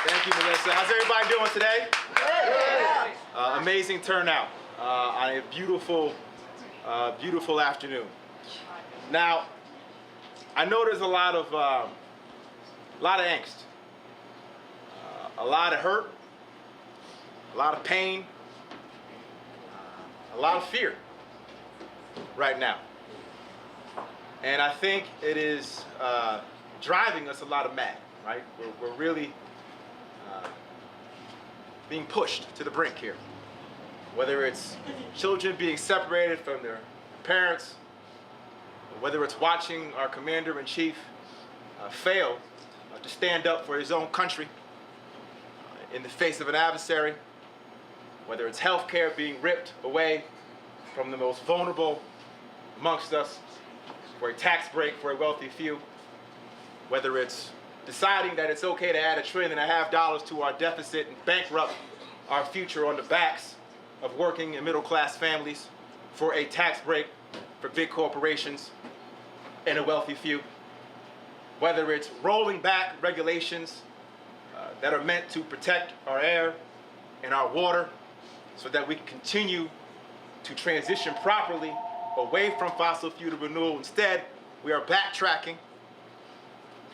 Thank you, Melissa. How's everybody doing today? Amazing turnout on a beautiful, beautiful afternoon. Now, I know there's a lot of angst, a lot of hurt, a lot of pain, a lot of fear right now. And I think it is driving us a lot of mad, right? We're really being pushed to the brink here. Whether it's children being separated from their parents, or whether it's watching our commander-in-chief fail to stand up for his own country in the face of an adversary, whether it's healthcare being ripped away from the most vulnerable amongst us for a tax break for a wealthy few, whether it's deciding that it's okay to add $1.5 trillion to our deficit and bankrupt our future on the backs of working and middle-class families for a tax break for big corporations and a wealthy few, whether it's rolling back regulations that are meant to protect our air and our water so that we can continue to transition properly away from fossil fuel to renewable. Instead, we are backtracking.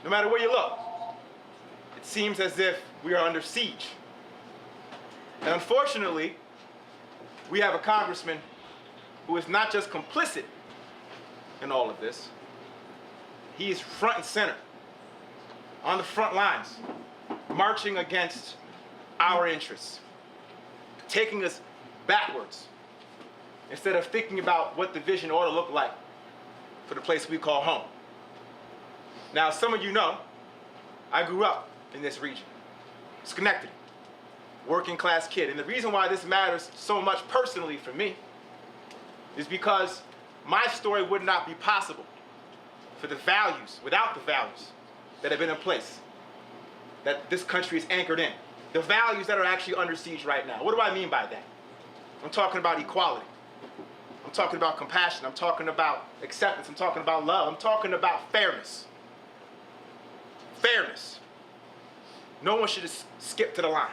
No matter where you look, it seems as if we are under siege. And unfortunately, we have a congressman who is not just complicit in all of this, he is front and center, on the front lines, marching against our interests, taking us backwards, instead of thinking about what the vision ought to look like for the place we call home. Now, some of you know, I grew up in this region, Schenectady, working class kid. And the reason why this matters so much personally for me is because my story would not be possible for the values, without the values that have been in place, that this country is anchored in. The values that are actually under siege right now. What do I mean by that? I'm talking about equality. I'm talking about compassion. I'm talking about acceptance. I'm talking about love. I'm talking about fairness. Fairness. No one should just skip to the line.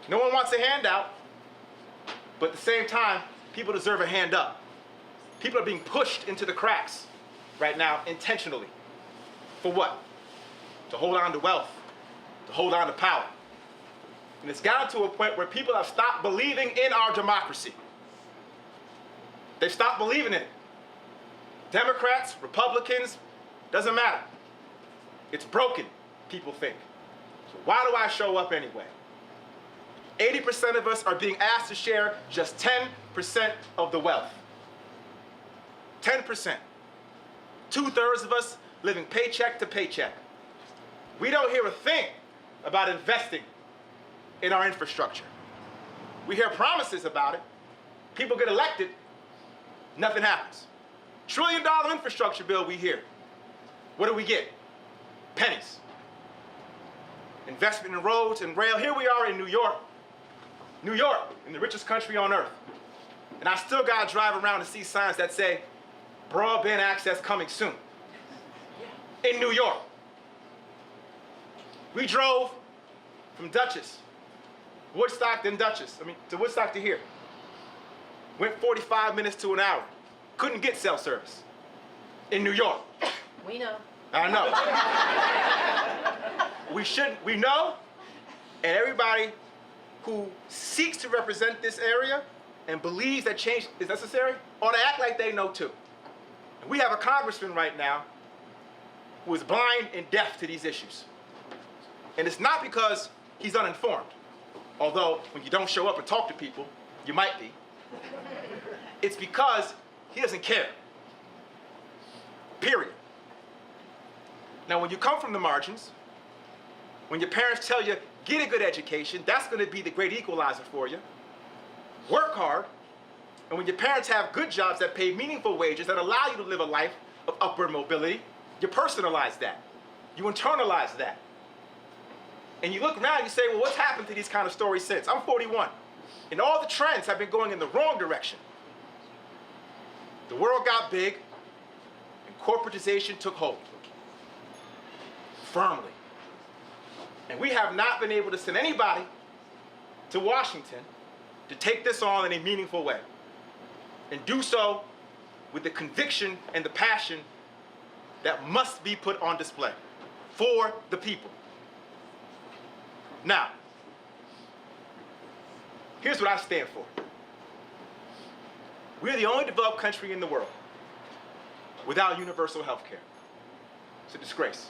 No one wants a handout, but at the same time, people deserve a hand up. People are being pushed into the cracks right now intentionally. For what? To hold on to wealth, to hold on to power. And it's gotten to a point where people have stopped believing in our democracy. They've stopped believing in it. Democrats, Republicans, doesn't matter. It's broken, people think. So why do I show up anyway? 80% of us are being asked to share just 10% of the wealth. 10%. 2/3 of us living paycheck to paycheck. We don't hear a thing about investing in our infrastructure. We hear promises about it. People get elected, nothing happens. $1 trillion infrastructure bill we hear. What do we get? Pennies. Investment in roads and rail. Here we are in New York. New York, in the richest country on earth. And I still gotta drive around and see signs that say, broadband access coming soon. In New York. We drove from Dutchess, Woodstock, then Dutchess. To Woodstock to here. Went 45 minutes to an hour. Couldn't get cell service in New York. We know. I know. We know, and everybody who seeks to represent this area and believes that change is necessary ought to act like they know too. And we have a congressman right now who is blind and deaf to these issues. And it's not because he's uninformed, although when you don't show up and talk to people, you might be. It's because he doesn't care. Period. Now, when you come from the margins, when your parents tell you, get a good education, that's going to be the great equalizer for you. Work hard. And when your parents have good jobs that pay meaningful wages that allow you to live a life of upward mobility, you personalize that. You internalize that. And you look around and you say, well, what's happened to these kind of stories since? I'm 41. And all the trends have been going in the wrong direction. The world got big, and corporatization took hold. Firmly. And we have not been able to send anybody to Washington to take this on in a meaningful way and do so with the conviction and the passion that must be put on display for the people. Now, here's what I stand for. We're the only developed country in the world without universal health care. It's a disgrace.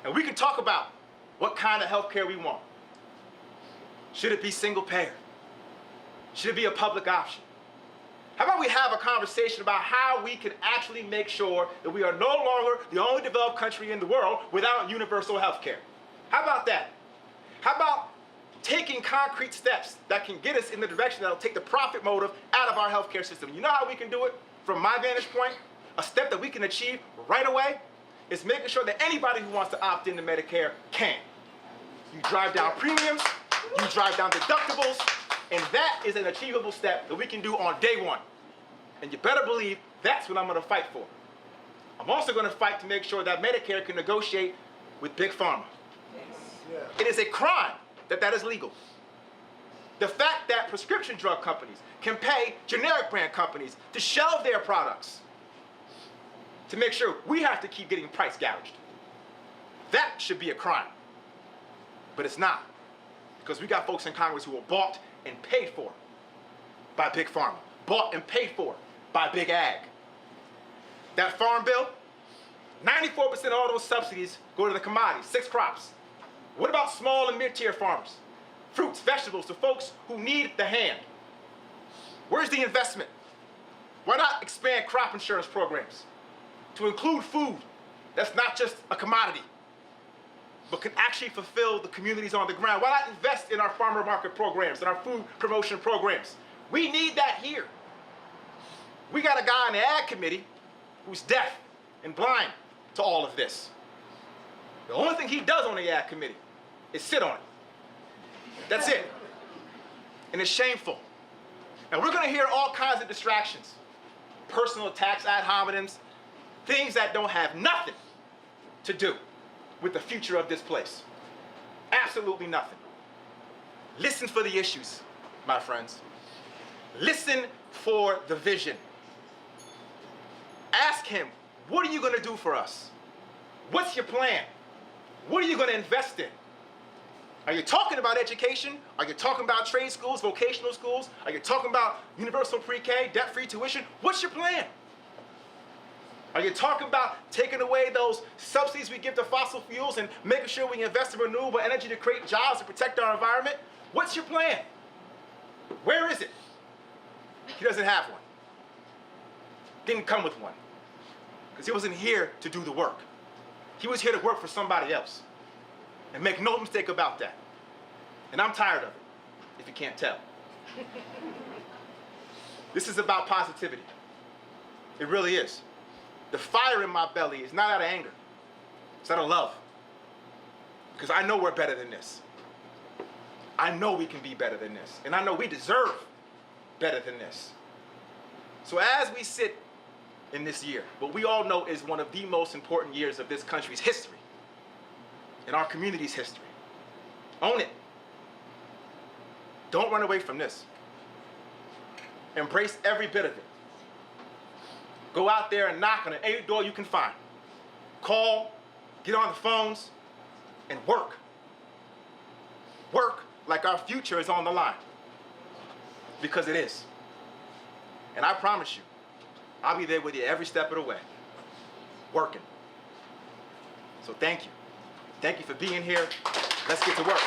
And we can talk about what kind of health care we want. Should it be single payer? Should it be a public option? How about we have a conversation about how we can actually make sure that we are no longer the only developed country in the world without universal health care? How about that? How about taking concrete steps that can get us in the direction that will take the profit motive out of our healthcare system? You know how we can do it from my vantage point? A step that we can achieve right away is making sure that anybody who wants to opt into Medicare can. You drive down premiums, you drive down deductibles, and that is an achievable step that we can do on day one. And you better believe that's what I'm going to fight for. I'm also going to fight to make sure that Medicare can negotiate with Big Pharma. Yeah. It is a crime that that is legal. The fact that prescription drug companies can pay generic brand companies to shelve their products to make sure we have to keep getting price gouged. That should be a crime. But it's not. Because we got folks in Congress who are bought and paid for by Big Pharma, bought and paid for by Big Ag. That farm bill, 94% of all those subsidies go to the commodities, 6 crops. What about small and mid-tier farmers? Fruits, vegetables, to folks who need the hand. Where's the investment? Why not expand crop insurance programs to include food that's not just a commodity, but can actually fulfill the communities on the ground? Why not invest in our farmer market programs and our food promotion programs? We need that here. We got a guy on the Ag Committee who's deaf and blind to all of this. The only thing he does on the Ag Committee is sit on it. That's it. And it's shameful. And we're gonna hear all kinds of distractions. Personal attacks, ad hominems, things that don't have nothing to do with the future of this place. Absolutely nothing. Listen for the issues, my friends. Listen for the vision. Ask him, what are you gonna do for us? What's your plan? What are you gonna invest in? Are you talking about education? Are you talking about trade schools, vocational schools? Are you talking about universal pre-K, debt-free tuition? What's your plan? Are you talking about taking away those subsidies we give to fossil fuels and making sure we invest in renewable energy to create jobs and protect our environment? What's your plan? Where is it? He doesn't have one. Didn't come with one. Because he wasn't here to do the work. He was here to work for somebody else. And make no mistake about that. And I'm tired of it, if you can't tell. This is about positivity. It really is. The fire in my belly is not out of anger. It's out of love. Because I know we're better than this. I know we can be better than this. And I know we deserve better than this. So as we sit in this year, what we all know is one of the most important years of this country's history, in our community's history. Own it. Don't run away from this. Embrace every bit of it. Go out there and knock on any door you can find. Call, get on the phones, and work. Work like our future is on the line. Because it is. And I promise you, I'll be there with you every step of the way. Working. So thank you. Thank you for being here. Let's get to work.